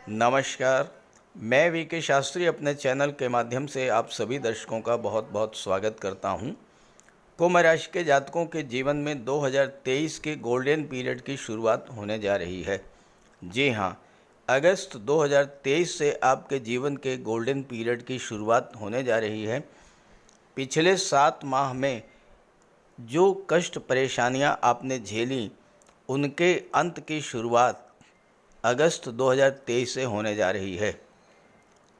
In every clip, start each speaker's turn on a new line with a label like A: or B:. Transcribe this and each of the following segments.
A: नमस्कार। मैं वीके शास्त्री अपने चैनल के माध्यम से आप सभी दर्शकों का बहुत बहुत स्वागत करता हूं। कुंभ राशि के जातकों के जीवन में 2023 के गोल्डन पीरियड की शुरुआत होने जा रही है। जी हां, अगस्त 2023 से आपके जीवन के गोल्डन पीरियड की शुरुआत होने जा रही है। पिछले 7 माह में जो कष्ट परेशानियां आपने झेली, उनके अंत की शुरुआत अगस्त 2023 से होने जा रही है।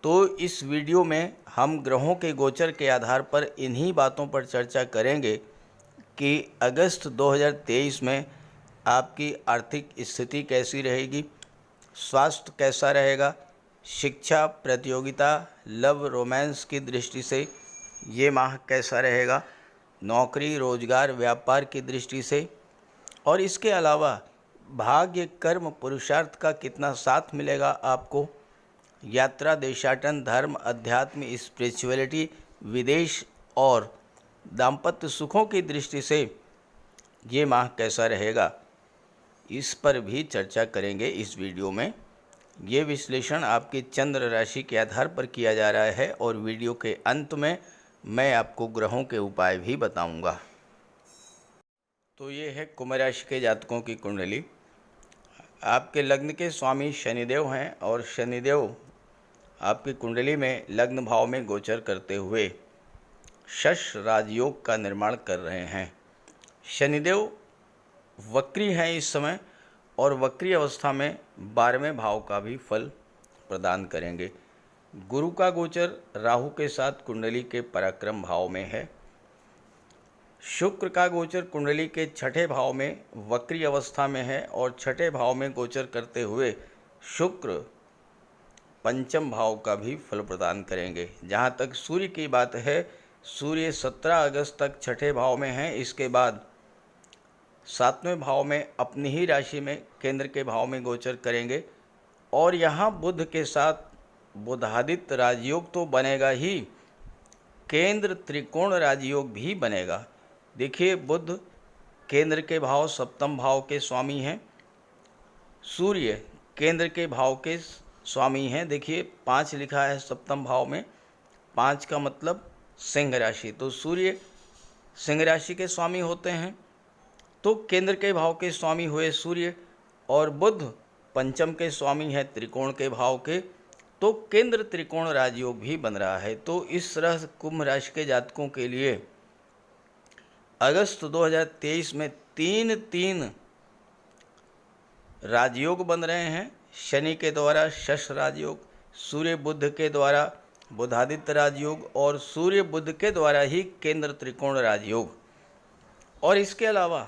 A: तो इस वीडियो में हम ग्रहों के गोचर के आधार पर इन्हीं बातों पर चर्चा करेंगे कि अगस्त 2023 में आपकी आर्थिक स्थिति कैसी रहेगी, स्वास्थ्य कैसा रहेगा, शिक्षा, प्रतियोगिता, लव, रोमांस की दृष्टि से ये माह कैसा रहेगा, नौकरी, रोजगार, व्यापार की दृष्टि से, और इसके अलावा भाग्य, कर्म, पुरुषार्थ का कितना साथ मिलेगा आपको, यात्रा, देशाटन, धर्म, अध्यात्म, स्पिरिचुअलिटी, विदेश और दाम्पत्य सुखों की दृष्टि से ये माह कैसा रहेगा, इस पर भी चर्चा करेंगे इस वीडियो में। ये विश्लेषण आपकी चंद्र राशि के आधार पर किया जा रहा है और वीडियो के अंत में मैं आपको ग्रहों के उपाय भी बताऊंगा। तो ये है कुंभ राशि के जातकों की कुंडली। आपके लग्न के स्वामी शनिदेव हैं और शनिदेव आपकी कुंडली में लग्न भाव में गोचर करते हुए शश राजयोग का निर्माण कर रहे हैं। शनिदेव वक्री हैं इस समय और वक्री अवस्था में 12वें भाव का भी फल प्रदान करेंगे। गुरु का गोचर राहु के साथ कुंडली के पराक्रम भाव में है। शुक्र का गोचर कुंडली के छठे भाव में वक्री अवस्था में है और छठे भाव में गोचर करते हुए शुक्र पंचम भाव का भी फल प्रदान करेंगे। जहाँ तक सूर्य की बात है, सूर्य 17 अगस्त तक छठे भाव में है। इसके बाद 7वें भाव में अपनी ही राशि में केंद्र के भाव में गोचर करेंगे और यहाँ बुध के साथ बुधादित्य राजयोग तो बनेगा ही, केंद्र त्रिकोण राजयोग भी बनेगा। देखिए, बुध केंद्र के भाव सप्तम भाव के स्वामी हैं, सूर्य केंद्र के भाव के स्वामी हैं। देखिए 5 लिखा है सप्तम भाव में, 5 का मतलब सिंह राशि, तो सूर्य सिंह राशि के स्वामी होते हैं। तो केंद्र के भाव के स्वामी हुए सूर्य और बुध पंचम के स्वामी हैं त्रिकोण के भाव के, तो केंद्र त्रिकोण राजयोग भी बन रहा है। तो इस तरह कुंभ राशि के जातकों के लिए अगस्त 2023 में 3 राजयोग बन रहे हैं। शनि के द्वारा शश राजयोग, सूर्य बुध के द्वारा बुधादित्य राजयोग और सूर्य बुध के द्वारा ही केंद्र त्रिकोण राजयोग। और इसके अलावा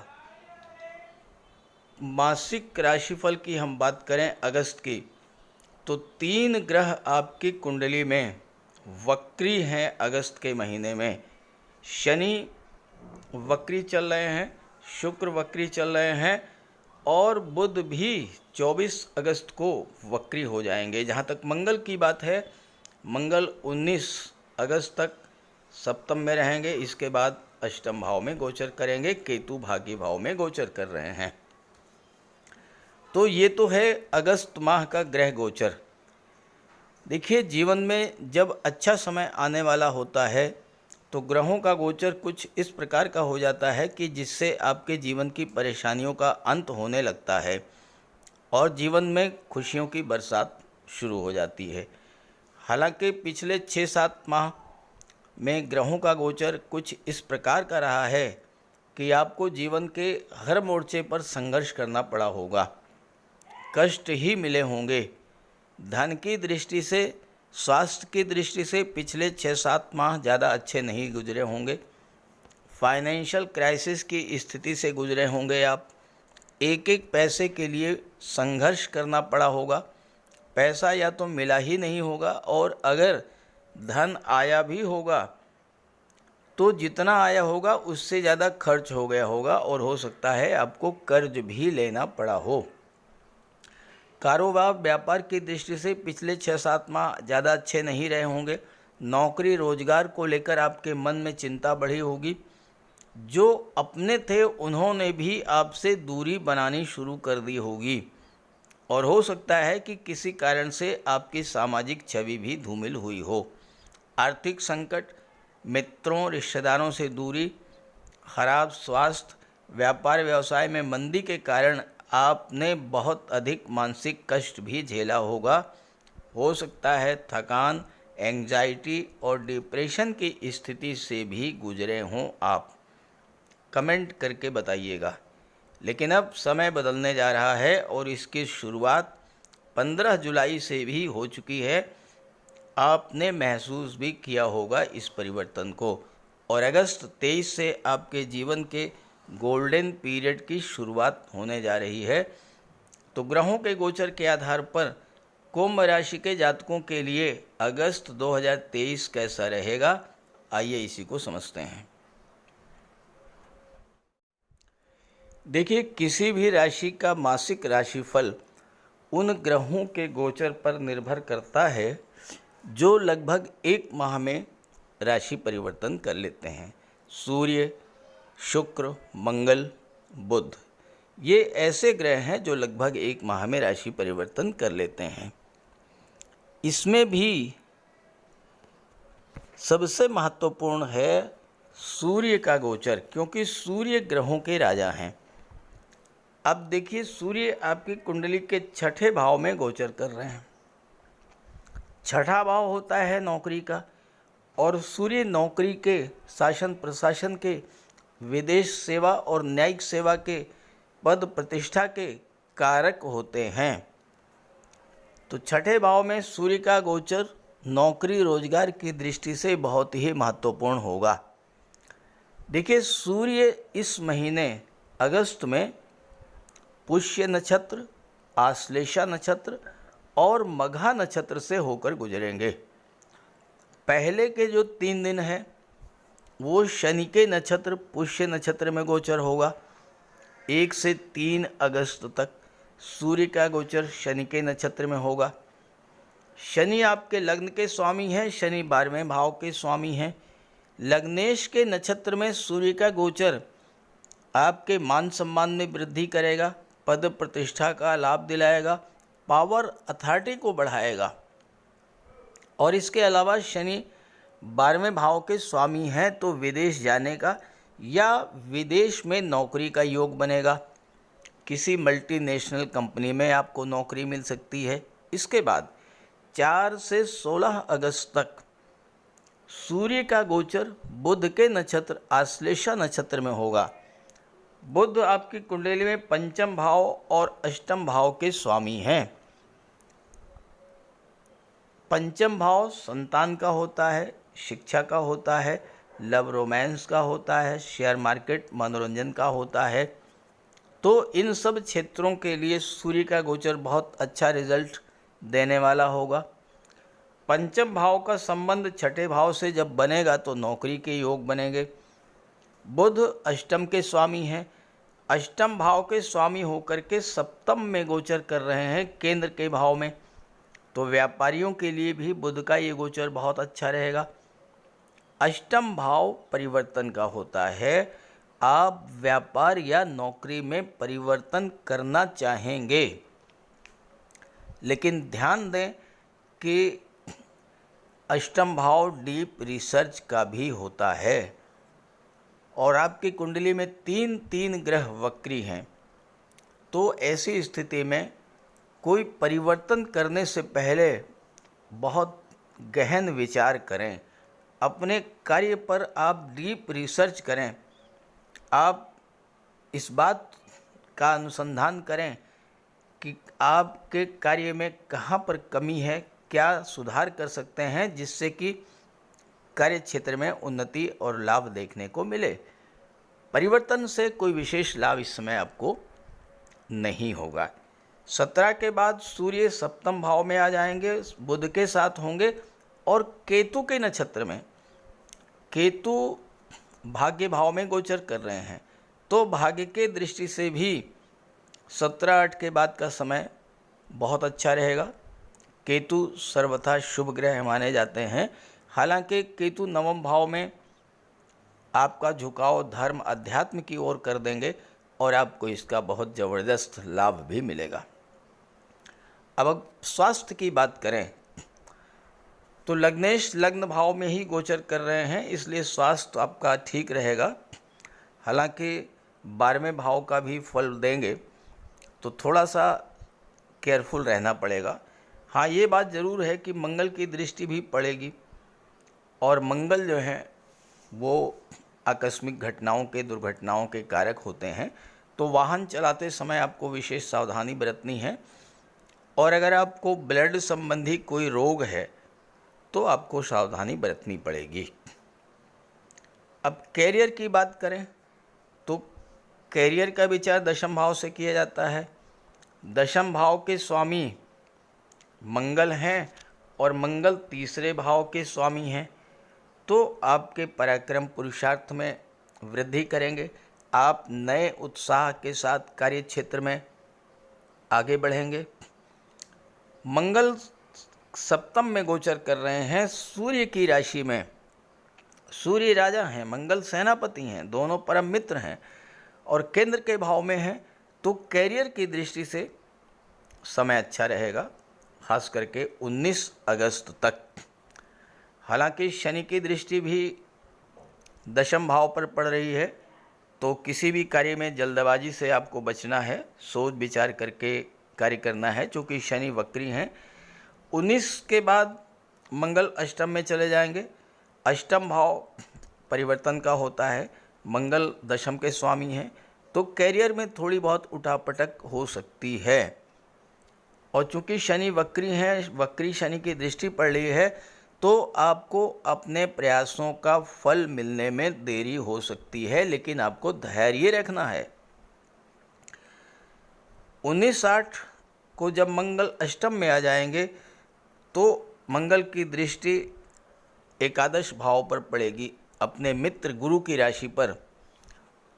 A: मासिक राशिफल की हम बात करें अगस्त की, तो 3 ग्रह आपकी कुंडली में वक्री हैं अगस्त के महीने में। शनि वक्री चल रहे हैं, शुक्र वक्री चल रहे हैं और बुध भी 24 अगस्त को वक्री हो जाएंगे। जहाँ तक मंगल की बात है, मंगल 19 अगस्त तक सप्तम में रहेंगे। इसके बाद अष्टम भाव में गोचर करेंगे, केतु भाग्य भाव में गोचर कर रहे हैं। तो ये तो है अगस्त माह का ग्रह गोचर। देखिए, जीवन में जब अच्छा समय आने वाला होता है तो ग्रहों का गोचर कुछ इस प्रकार का हो जाता है कि जिससे आपके जीवन की परेशानियों का अंत होने लगता है और जीवन में खुशियों की बरसात शुरू हो जाती है। हालांकि पिछले 6-7 माह में ग्रहों का गोचर कुछ इस प्रकार का रहा है कि आपको जीवन के हर मोर्चे पर संघर्ष करना पड़ा होगा, कष्ट ही मिले होंगे। धन की दृष्टि से, स्वास्थ्य की दृष्टि से पिछले 6-7 माह ज़्यादा अच्छे नहीं गुजरे होंगे। फाइनेंशियल क्राइसिस की स्थिति से गुजरे होंगे आप। एक एक पैसे के लिए संघर्ष करना पड़ा होगा। पैसा या तो मिला ही नहीं होगा और अगर धन आया भी होगा तो जितना आया होगा उससे ज़्यादा खर्च हो गया होगा और हो सकता है आपको कर्ज भी लेना पड़ा हो। कारोबार, व्यापार की दृष्टि से पिछले 6-7 माह ज़्यादा अच्छे नहीं रहे होंगे। नौकरी, रोजगार को लेकर आपके मन में चिंता बढ़ी होगी। जो अपने थे उन्होंने भी आपसे दूरी बनानी शुरू कर दी होगी। और हो सकता है कि किसी कारण से आपकी सामाजिक छवि भी धूमिल हुई हो। आर्थिक संकट, मित्रों रिश्तेदारों से दूरी, खराब स्वास्थ्य, व्यापार व्यवसाय में मंदी के कारण आपने बहुत अधिक मानसिक कष्ट भी झेला होगा। हो सकता है थकान, एंग्जाइटी और डिप्रेशन की स्थिति से भी गुजरे हों आप। कमेंट करके बताइएगा। लेकिन अब समय बदलने जा रहा है और इसकी शुरुआत 15 जुलाई से भी हो चुकी है। आपने महसूस भी किया होगा इस परिवर्तन को, और अगस्त 23 से आपके जीवन के गोल्डन पीरियड की शुरुआत होने जा रही है। तो ग्रहों के गोचर के आधार पर कुंभ राशि के जातकों के लिए अगस्त 2023 कैसा रहेगा, आइए इसी को समझते हैं। देखिए, किसी भी राशि का मासिक राशिफल उन ग्रहों के गोचर पर निर्भर करता है जो लगभग एक माह में राशि परिवर्तन कर लेते हैं। सूर्य, शुक्र, मंगल, बुध, ये ऐसे ग्रह हैं जो लगभग एक माह में राशि परिवर्तन कर लेते हैं। इसमें भी सबसे महत्वपूर्ण है सूर्य का गोचर, क्योंकि सूर्य ग्रहों के राजा हैं। अब देखिए, सूर्य आपकी कुंडली के छठे भाव में गोचर कर रहे हैं। छठा भाव होता है नौकरी का, और सूर्य नौकरी के, शासन प्रशासन के, विदेश सेवा और न्यायिक सेवा के, पद प्रतिष्ठा के कारक होते हैं। तो छठे भाव में सूर्य का गोचर नौकरी रोजगार की दृष्टि से बहुत ही महत्वपूर्ण होगा। देखिए, सूर्य इस महीने अगस्त में पुष्य नक्षत्र, आश्लेषा नक्षत्र और मघा नक्षत्र से होकर गुजरेंगे। पहले के जो 3 दिन हैं वो शनि के नक्षत्र पुष्य नक्षत्र में गोचर होगा। 1 से 3 अगस्त तक सूर्य का गोचर शनि के नक्षत्र में होगा। शनि आपके लग्न के स्वामी हैं, शनि 12वें भाव के स्वामी हैं। लग्नेश के नक्षत्र में सूर्य का गोचर आपके मान सम्मान में वृद्धि करेगा, पद प्रतिष्ठा का लाभ दिलाएगा, पावर अथॉरिटी को बढ़ाएगा। और इसके अलावा शनि 12वें भाव के स्वामी हैं, तो विदेश जाने का या विदेश में नौकरी का योग बनेगा। किसी मल्टीनेशनल कंपनी में आपको नौकरी मिल सकती है। इसके बाद 4 से 16 अगस्त तक सूर्य का गोचर बुध के नक्षत्र आश्लेषा नक्षत्र में होगा। बुध आपकी कुंडली में पंचम भाव और अष्टम भाव के स्वामी हैं। पंचम भाव संतान का होता है, शिक्षा का होता है, लव रोमांस का होता है, शेयर मार्केट मनोरंजन का होता है। तो इन सब क्षेत्रों के लिए सूर्य का गोचर बहुत अच्छा रिजल्ट देने वाला होगा। पंचम भाव का संबंध छठे भाव से जब बनेगा तो नौकरी के योग बनेंगे। बुध अष्टम के स्वामी हैं, अष्टम भाव के स्वामी होकर के सप्तम में गोचर कर रहे हैं केंद्र के भाव में। तो व्यापारियों के लिए भी बुध का ये गोचर बहुत अच्छा रहेगा। अष्टम भाव परिवर्तन का होता है, आप व्यापार या नौकरी में परिवर्तन करना चाहेंगे, लेकिन ध्यान दें कि अष्टम भाव डीप रिसर्च का भी होता है और आपकी कुंडली में 3 ग्रह वक्री हैं। तो ऐसी स्थिति में कोई परिवर्तन करने से पहले बहुत गहन विचार करें, अपने कार्य पर आप डीप रिसर्च करें, आप इस बात का अनुसंधान करें कि आपके कार्य में कहाँ पर कमी है, क्या सुधार कर सकते हैं जिससे कि कार्य क्षेत्र में उन्नति और लाभ देखने को मिले। परिवर्तन से कोई विशेष लाभ इस समय आपको नहीं होगा। 17 के बाद सूर्य सप्तम भाव में आ जाएंगे, बुध के साथ होंगे और केतु के नक्षत्र में। केतु भाग्य भाव में गोचर कर रहे हैं, तो भाग्य के दृष्टि से भी 17/8 के बाद का समय बहुत अच्छा रहेगा। केतु सर्वथा शुभ ग्रह माने जाते हैं। हालांकि केतु नवम भाव में आपका झुकाव धर्म अध्यात्म की ओर कर देंगे और आपको इसका बहुत ज़बरदस्त लाभ भी मिलेगा। अब स्वास्थ्य की बात करें तो लग्नेश लग्न भाव में ही गोचर कर रहे हैं, इसलिए स्वास्थ्य आपका ठीक रहेगा। हालांकि 12वें भाव का भी फल देंगे तो थोड़ा सा केयरफुल रहना पड़ेगा। हाँ, ये बात ज़रूर है कि मंगल की दृष्टि भी पड़ेगी और मंगल जो है वो आकस्मिक घटनाओं के दुर्घटनाओं के कारक होते हैं, तो वाहन चलाते समय आपको विशेष सावधानी बरतनी है। और अगर आपको ब्लड संबंधी कोई रोग है तो आपको सावधानी बरतनी पड़ेगी। अब कैरियर की बात करें तो कैरियर का विचार दशम भाव से किया जाता है। दशम भाव के स्वामी मंगल हैं और मंगल तीसरे भाव के स्वामी हैं, तो आपके पराक्रम पुरुषार्थ में वृद्धि करेंगे। आप नए उत्साह के साथ कार्य क्षेत्र में आगे बढ़ेंगे। मंगल सप्तम में गोचर कर रहे हैं सूर्य की राशि में। सूर्य राजा हैं, मंगल सेनापति हैं, दोनों परम मित्र हैं और केंद्र के भाव में हैं, तो कैरियर की दृष्टि से समय अच्छा रहेगा, खास करके 19 अगस्त तक। हालांकि शनि की दृष्टि भी दशम भाव पर पड़ रही है, तो किसी भी कार्य में जल्दबाजी से आपको बचना है, सोच विचार करके कार्य करना है, क्योंकि शनि वक्री हैं। 19 के बाद मंगल अष्टम में चले जाएंगे। अष्टम भाव परिवर्तन का होता है, मंगल दशम के स्वामी हैं, तो कैरियर में थोड़ी बहुत उठापटक हो सकती है। और चूंकि शनि वक्री हैं, वक्री शनि की दृष्टि पड़ रही है, तो आपको अपने प्रयासों का फल मिलने में देरी हो सकती है, लेकिन आपको धैर्य रखना है। 19-8 को जब मंगल अष्टम में आ जाएंगे तो मंगल की दृष्टि एकादश भाव पर पड़ेगी, अपने मित्र गुरु की राशि पर,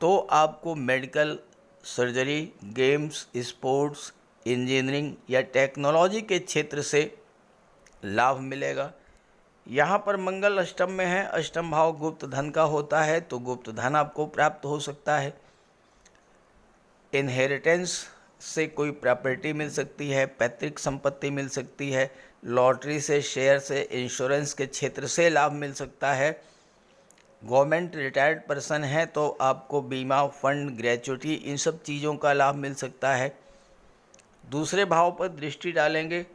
A: तो आपको medical, surgery, games, sports, engineering या टेक्नोलॉजी के क्षेत्र से लाभ मिलेगा। यहाँ पर मंगल अष्टम में है, अष्टम भाव गुप्त धन का होता है, तो गुप्त धन आपको प्राप्त हो सकता है। इनहेरिटेंस से कोई प्रॉपर्टी मिल सकती है, पैतृक संपत्ति मिल सकती है, लॉटरी से, शेयर से, इंश्योरेंस के क्षेत्र से लाभ मिल सकता है। गवर्नमेंट रिटायर्ड पर्सन है तो आपको बीमा, फंड, ग्रेच्युटी, इन सब चीज़ों का लाभ मिल सकता है। दूसरे भाव पर दृष्टि डालेंगे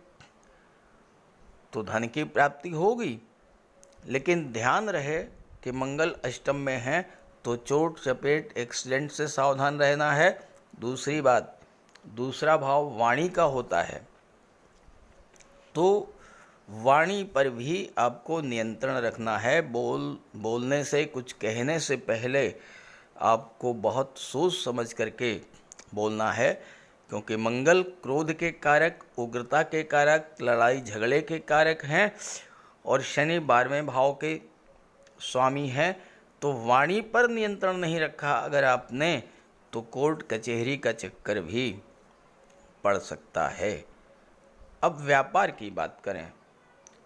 A: तो धन की प्राप्ति होगी, लेकिन ध्यान रहे कि मंगल अष्टम में है तो चोट चपेट, एक्सीडेंट से सावधान रहना है। दूसरी बात, दूसरा भाव वाणी का होता है, तो वाणी पर भी आपको नियंत्रण रखना है। बोलने से, कुछ कहने से पहले आपको बहुत सोच समझ करके बोलना है, क्योंकि मंगल क्रोध के कारक, उग्रता के कारक, लड़ाई झगड़े के कारक हैं और शनि 12वें भाव के स्वामी हैं, तो वाणी पर नियंत्रण नहीं रखा अगर आपने तो कोर्ट कचहरी का चक्कर भी पड़ सकता है। अब व्यापार की बात करें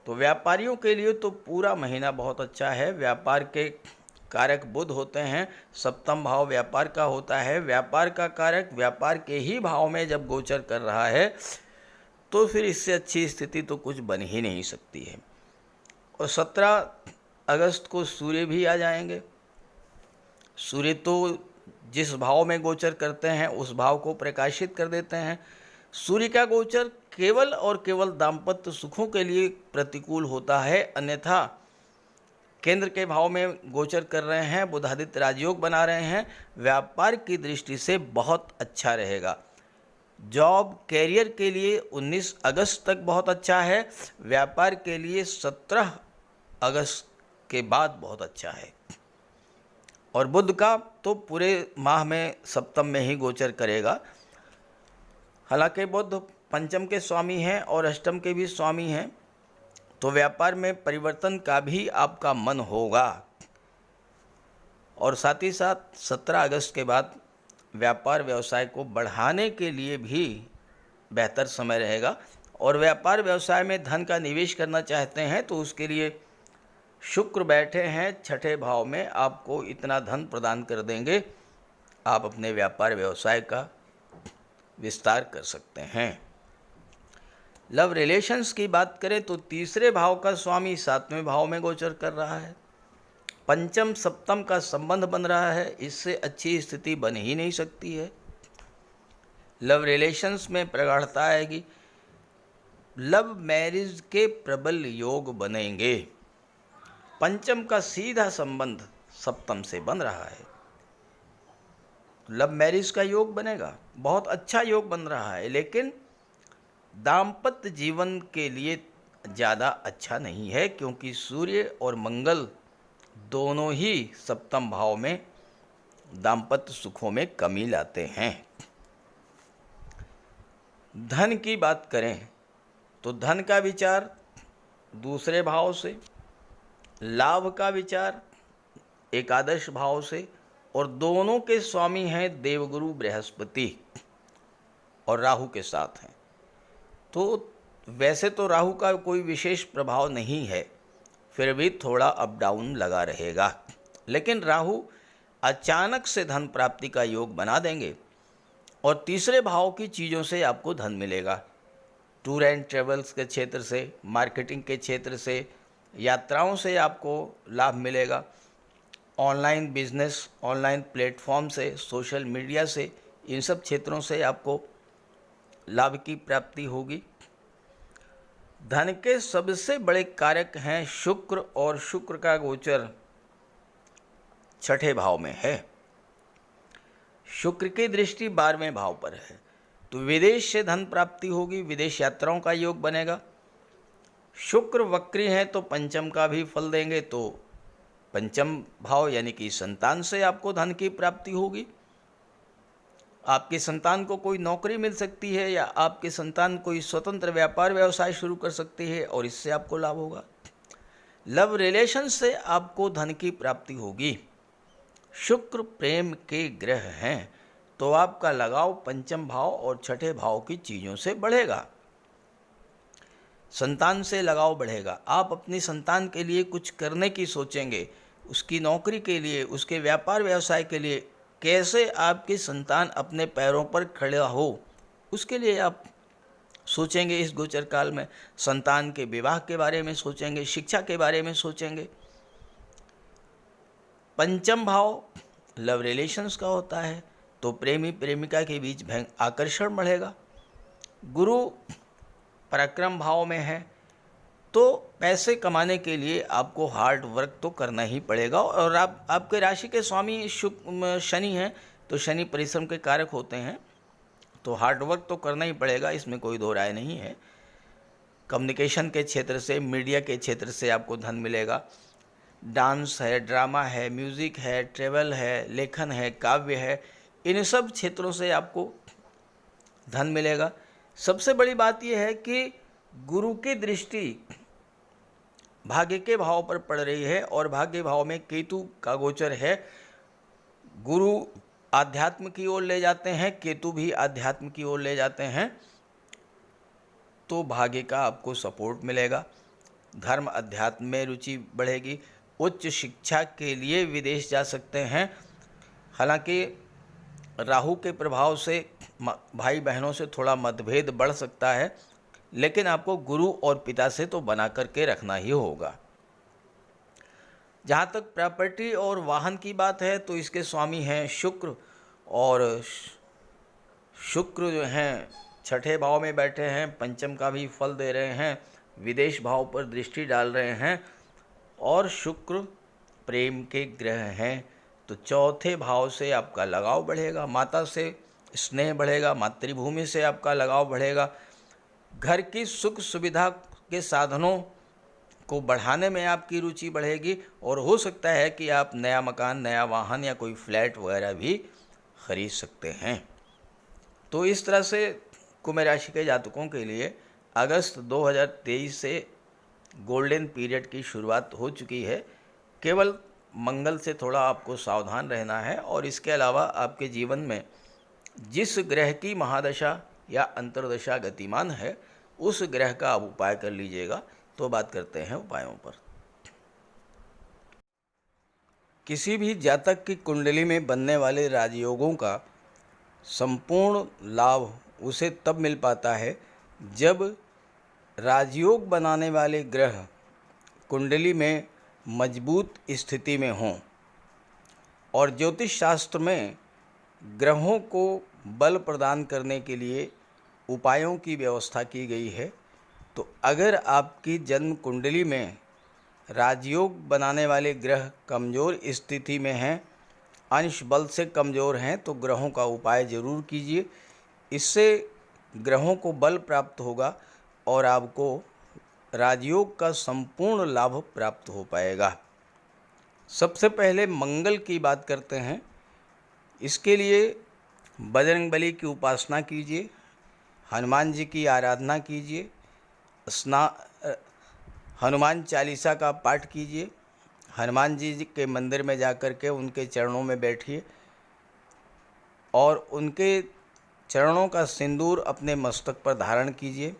A: तो व्यापारियों के लिए तो पूरा महीना बहुत अच्छा है। व्यापार के कारक बुध होते हैं, सप्तम भाव व्यापार का होता है। व्यापार का कारक व्यापार के ही भाव में जब गोचर कर रहा है तो फिर इससे अच्छी स्थिति तो कुछ बन ही नहीं सकती है। और 17 अगस्त को सूर्य भी आ जाएंगे। सूर्य तो जिस भाव में गोचर करते हैं उस भाव को प्रकाशित कर देते हैं। सूर्य का गोचर केवल और केवल दाम्पत्य सुखों के लिए प्रतिकूल होता है, अन्यथा केंद्र के भाव में गोचर कर रहे हैं, बुधादित्य राजयोग बना रहे हैं, व्यापार की दृष्टि से बहुत अच्छा रहेगा। जॉब कैरियर के लिए 19 अगस्त तक बहुत अच्छा है, व्यापार के लिए 17 अगस्त के बाद बहुत अच्छा है। और बुध का तो पूरे माह में सप्तम में ही गोचर करेगा। हालांकि बुध पंचम के स्वामी हैं और अष्टम के भी स्वामी हैं, तो व्यापार में परिवर्तन का भी आपका मन होगा। और साथ ही साथ 17 अगस्त के बाद व्यापार व्यवसाय को बढ़ाने के लिए भी बेहतर समय रहेगा। और व्यापार व्यवसाय में धन का निवेश करना चाहते हैं तो उसके लिए शुक्र बैठे हैं 6ठे भाव में, आपको इतना धन प्रदान कर देंगे, आप अपने व्यापार व्यवसाय का विस्तार कर सकते हैं। लव रिलेशंस की बात करें तो तीसरे भाव का स्वामी सातवें भाव में गोचर कर रहा है, पंचम सप्तम का संबंध बन रहा है, इससे अच्छी स्थिति बन ही नहीं सकती है। लव रिलेशंस में प्रगाढ़ता आएगी, लव मैरिज के प्रबल योग बनेंगे। पंचम का सीधा संबंध सप्तम से बन रहा है, लव मैरिज का योग बनेगा, बहुत अच्छा योग बन रहा है, लेकिन दाम्पत्य जीवन के लिए ज़्यादा अच्छा नहीं है, क्योंकि सूर्य और मंगल दोनों ही सप्तम भाव में दाम्पत्य सुखों में कमी लाते हैं। धन की बात करें तो धन का विचार दूसरे भाव से, लाभ का विचार एकादश भाव से, और दोनों के स्वामी हैं देवगुरु बृहस्पति और राहु के साथ हैं। तो वैसे तो राहु का कोई विशेष प्रभाव नहीं है, फिर भी थोड़ा अप डाउन लगा रहेगा, लेकिन राहु अचानक से धन प्राप्ति का योग बना देंगे और तीसरे भाव की चीज़ों से आपको धन मिलेगा। टूर एंड ट्रेवल्स के क्षेत्र से, मार्केटिंग के क्षेत्र से, यात्राओं से आपको लाभ मिलेगा, ऑनलाइन बिजनेस, ऑनलाइन प्लेटफॉर्म से, सोशल मीडिया से, इन सब क्षेत्रों से आपको लाभ की प्राप्ति होगी। धन के सबसे बड़े कारक हैं शुक्र, और शुक्र का गोचर छठे भाव में है, शुक्र की दृष्टि 12वें भाव पर है, तो विदेश से धन प्राप्ति होगी, विदेश यात्राओं का योग बनेगा। शुक्र वक्री हैं तो पंचम का भी फल देंगे, तो पंचम भाव यानी कि संतान से आपको धन की प्राप्ति होगी। आपकी संतान को कोई नौकरी मिल सकती है, या आपकी संतान कोई स्वतंत्र व्यापार व्यवसाय शुरू कर सकती है और इससे आपको लाभ होगा। लव रिलेशन से आपको धन की प्राप्ति होगी। शुक्र प्रेम के ग्रह हैं, तो आपका लगाव पंचम भाव और छठे भाव की चीज़ों से बढ़ेगा। संतान से लगाव बढ़ेगा, आप अपनी संतान के लिए कुछ करने की सोचेंगे, उसकी नौकरी के लिए, उसके व्यापार व्यवसाय के लिए, कैसे आपकी संतान अपने पैरों पर खड़ा हो, उसके लिए आप सोचेंगे। इस गोचर काल में संतान के विवाह के बारे में सोचेंगे, शिक्षा के बारे में सोचेंगे। पंचम भाव लव रिलेशंस का होता है, तो प्रेमी प्रेमिका के बीच आकर्षण बढ़ेगा। गुरु पराक्रम भाव में है, तो पैसे कमाने के लिए आपको हार्ड वर्क तो करना ही पड़ेगा। और आपके राशि के स्वामी शनि हैं, तो शनि परिश्रम के कारक होते हैं, तो हार्ड वर्क तो करना ही पड़ेगा, इसमें कोई दो राय नहीं है। कम्युनिकेशन के क्षेत्र से, मीडिया के क्षेत्र से आपको धन मिलेगा। डांस है, ड्रामा है, म्यूज़िक है, ट्रेवल है, लेखन है, काव्य है, इन सब क्षेत्रों से आपको धन मिलेगा। सबसे बड़ी बात यह है कि गुरु की दृष्टि भाग्य के भाव पर पड़ रही है, और भाग्य भाव में केतु का गोचर है। गुरु आध्यात्म की ओर ले जाते हैं, केतु भी आध्यात्म की ओर ले जाते हैं, तो भाग्य का आपको सपोर्ट मिलेगा। धर्म अध्यात्म में रुचि बढ़ेगी। उच्च शिक्षा के लिए विदेश जा सकते हैं। हालांकि राहु के प्रभाव से भाई बहनों से थोड़ा मतभेद बढ़ सकता है, लेकिन आपको गुरु और पिता से तो बना करके रखना ही होगा। जहाँ तक प्रॉपर्टी और वाहन की बात है, तो इसके स्वामी हैं शुक्र, और शुक्र जो हैं छठे भाव में बैठे हैं, पंचम का भी फल दे रहे हैं, विदेश भाव पर दृष्टि डाल रहे हैं, और शुक्र प्रेम के ग्रह हैं, तो चौथे भाव से आपका लगाव बढ़ेगा, माता से स्नेह बढ़ेगा, मातृभूमि से आपका लगाव बढ़ेगा। घर की सुख सुविधा के साधनों को बढ़ाने में आपकी रुचि बढ़ेगी, और हो सकता है कि आप नया मकान, नया वाहन या कोई फ्लैट वगैरह भी खरीद सकते हैं। तो इस तरह से कुंभ राशि के जातकों के लिए अगस्त 2023 से गोल्डन पीरियड की शुरुआत हो चुकी है। केवल मंगल से थोड़ा आपको सावधान रहना है, और इसके अलावा आपके जीवन में जिस ग्रह की महादशा या अंतर्दशा गतिमान है, उस ग्रह का आप उपाय कर लीजिएगा। तो बात करते हैं उपायों पर। किसी भी जातक की कुंडली में बनने वाले राजयोगों का संपूर्ण लाभ उसे तब मिल पाता है जब राजयोग बनाने वाले ग्रह कुंडली में मजबूत स्थिति में हों। और ज्योतिष शास्त्र में ग्रहों को बल प्रदान करने के लिए उपायों की व्यवस्था की गई है। तो अगर आपकी जन्म कुंडली में राजयोग बनाने वाले ग्रह कमज़ोर स्थिति में हैं, अंश बल से कमज़ोर हैं, तो ग्रहों का उपाय ज़रूर कीजिए। इससे ग्रहों को बल प्राप्त होगा और आपको राजयोग का संपूर्ण लाभ प्राप्त हो पाएगा। सबसे पहले मंगल की बात करते हैं। इसके लिए बजरंगबली की उपासना कीजिए, हनुमान जी की आराधना कीजिए, हनुमान चालीसा का पाठ कीजिए, हनुमान जी के मंदिर में जाकर के उनके चरणों में बैठिए और उनके चरणों का सिंदूर अपने मस्तक पर धारण कीजिए।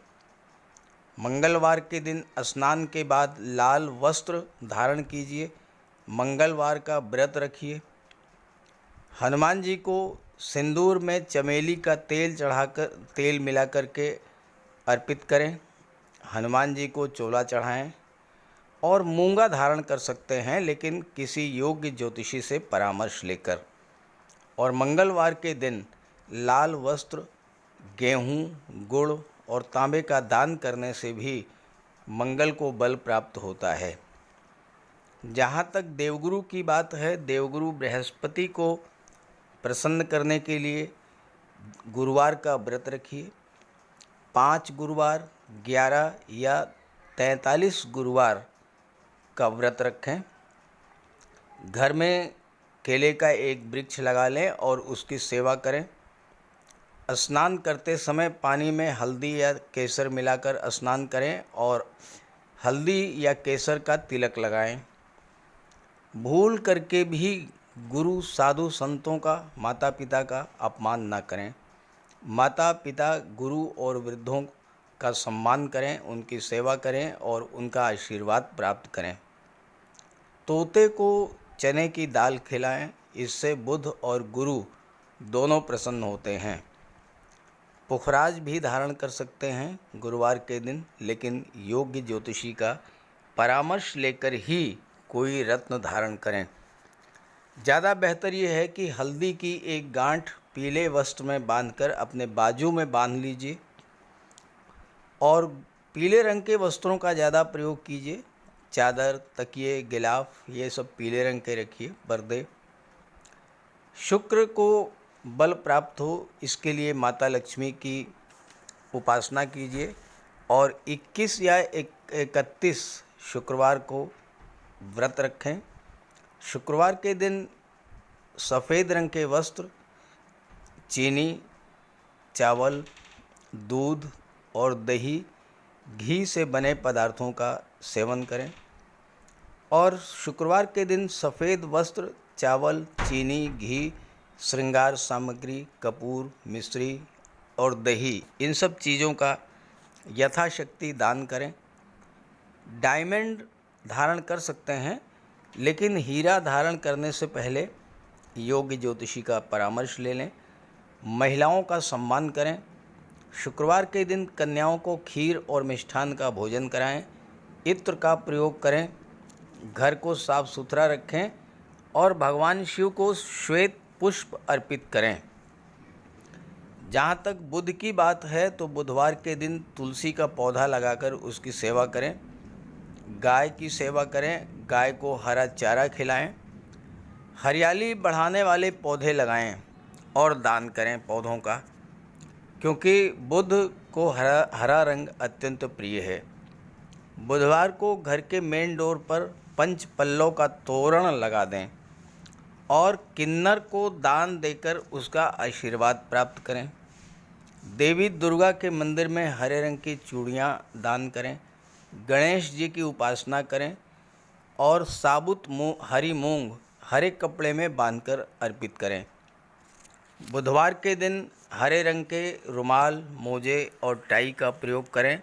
A: मंगलवार के दिन स्नान के बाद लाल वस्त्र धारण कीजिए, मंगलवार का व्रत रखिए। हनुमान जी को सिंदूर में चमेली का तेल मिलाकर के अर्पित करें। हनुमान जी को चोला चढ़ाएं और मूंगा धारण कर सकते हैं, लेकिन किसी योग्य ज्योतिषी से परामर्श लेकर। और मंगलवार के दिन लाल वस्त्र, गेहूँ, गुड़ और तांबे का दान करने से भी मंगल को बल प्राप्त होता है। जहाँ तक देवगुरु की बात है, देवगुरु बृहस्पति को प्रसन्न करने के लिए गुरुवार का व्रत रखिए। 5 गुरुवार, 11 या 43 गुरुवार का व्रत रखें। घर में केले का एक वृक्ष लगा लें और उसकी सेवा करें। स्नान करते समय पानी में हल्दी या केसर मिलाकर स्नान करें और हल्दी या केसर का तिलक लगाएं। भूल करके भी गुरु, साधु, संतों का, माता पिता का अपमान ना करें। माता पिता, गुरु और वृद्धों का सम्मान करें, उनकी सेवा करें और उनका आशीर्वाद प्राप्त करें। तोते को चने की दाल खिलाएं, इससे बुध और गुरु दोनों प्रसन्न होते हैं। पुखराज भी धारण कर सकते हैं गुरुवार के दिन, लेकिन योग्य ज्योतिषी का परामर्श लेकर ही कोई रत्न धारण करें। ज़्यादा बेहतर ये है कि हल्दी की एक गांठ पीले वस्त्र में बांधकर अपने बाजू में बांध लीजिए और पीले रंग के वस्त्रों का ज़्यादा प्रयोग कीजिए। चादर, तकिए, गिलाफ ये सब पीले रंग के रखिए, पर्दे। शुक्र को बल प्राप्त हो, इसके लिए माता लक्ष्मी की उपासना कीजिए और 21 या 31 शुक्रवार को व्रत रखें। शुक्रवार के दिन सफ़ेद रंग के वस्त्र, चीनी, चावल, दूध और दही, घी से बने पदार्थों का सेवन करें। और शुक्रवार के दिन सफ़ेद वस्त्र, चावल, चीनी, घी, श्रृंगार सामग्री, कपूर, मिश्री और दही, इन सब चीज़ों का यथाशक्ति दान करें। डायमंड धारण कर सकते हैं, लेकिन हीरा धारण करने से पहले योग्य ज्योतिषी का परामर्श ले लें। महिलाओं का सम्मान करें। शुक्रवार के दिन कन्याओं को खीर और मिष्ठान का भोजन कराएं। इत्र का प्रयोग करें। घर को साफ सुथरा रखें और भगवान शिव को श्वेत पुष्प अर्पित करें। जहाँ तक बुध की बात है, तो बुधवार के दिन तुलसी का पौधा लगाकर उसकी सेवा करें। गाय की सेवा करें, गाय को हरा चारा खिलाएं। हरियाली बढ़ाने वाले पौधे लगाएं और दान करें पौधों का, क्योंकि बुध को हरा रंग अत्यंत प्रिय है। बुधवार को घर के मेन डोर पर पंच पल्लव का तोरण लगा दें और किन्नर को दान देकर उसका आशीर्वाद प्राप्त करें। देवी दुर्गा के मंदिर में हरे रंग की चूड़ियाँ दान करें। गणेश जी की उपासना करें और साबुत हरी मूंग हरे कपड़े में बांधकर अर्पित करें। बुधवार के दिन हरे रंग के रुमाल, मोजे और टाई का प्रयोग करें।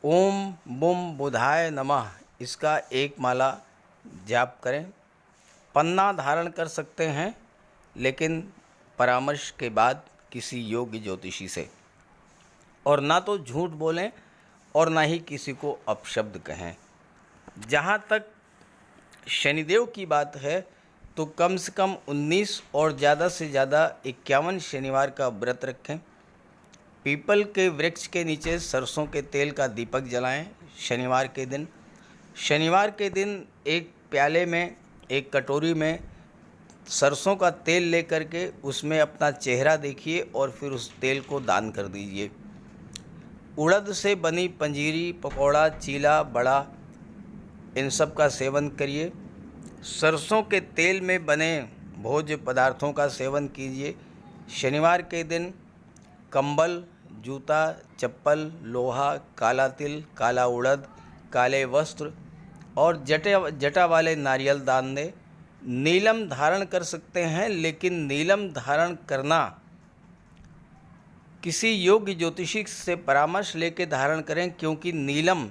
A: ओम बुम बुधाय नमः इसका एक माला जाप करें। पन्ना धारण कर सकते हैं, लेकिन परामर्श के बाद किसी योग्य ज्योतिषी से। और ना तो झूठ बोलें और ना ही किसी को अपशब्द कहें। जहाँ तक शनिदेव की बात है तो कम से कम 19 और ज़्यादा से ज़्यादा 51 शनिवार का व्रत रखें। पीपल के वृक्ष के नीचे सरसों के तेल का दीपक जलाएं शनिवार के दिन। शनिवार के दिन एक प्याले में, एक कटोरी में सरसों का तेल लेकर के उसमें अपना चेहरा देखिए और फिर उस तेल को दान कर दीजिए। उड़द से बनी पंजीरी, पकौड़ा, चीला, बड़ा, इन सब का सेवन करिए। सरसों के तेल में बने भोज्य पदार्थों का सेवन कीजिए। शनिवार के दिन कंबल, जूता, चप्पल, लोहा, काला तिल, काला उड़द, काले वस्त्र और जटा वाले नारियल दान दें। नीलम धारण कर सकते हैं, लेकिन नीलम धारण करना किसी योग्य ज्योतिषी से परामर्श लेकर धारण करें, क्योंकि नीलम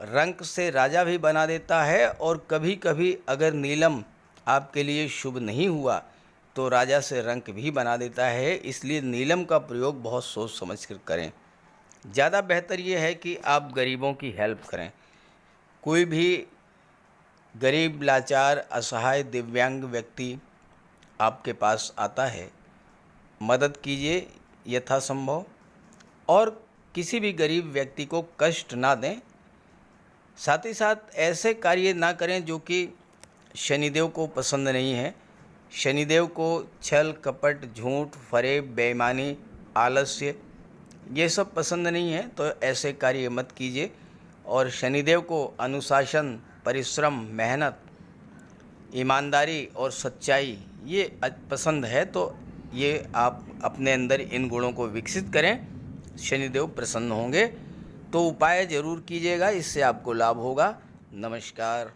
A: रंग से राजा भी बना देता है और कभी कभी अगर नीलम आपके लिए शुभ नहीं हुआ तो राजा से रंक भी बना देता है। इसलिए नीलम का प्रयोग बहुत सोच समझ कर करें। ज़्यादा बेहतर ये है कि आप गरीबों की हेल्प करें। कोई भी गरीब, लाचार, असहाय, दिव्यांग व्यक्ति आपके पास आता है, मदद कीजिए यथासंभव और किसी भी गरीब व्यक्ति को कष्ट ना दें। साथ ही साथ ऐसे कार्य ना करें जो कि शनिदेव को पसंद नहीं है। शनिदेव को छल, कपट, झूठ, फरेब, बेईमानी, आलस्य ये सब पसंद नहीं है, तो ऐसे कार्य मत कीजिए। और शनिदेव को अनुशासन, परिश्रम, मेहनत, ईमानदारी और सच्चाई ये पसंद है, तो ये आप अपने अंदर इन गुणों को विकसित करें, शनिदेव प्रसन्न होंगे। तो उपाय ज़रूर कीजिएगा, इससे आपको लाभ होगा। नमस्कार।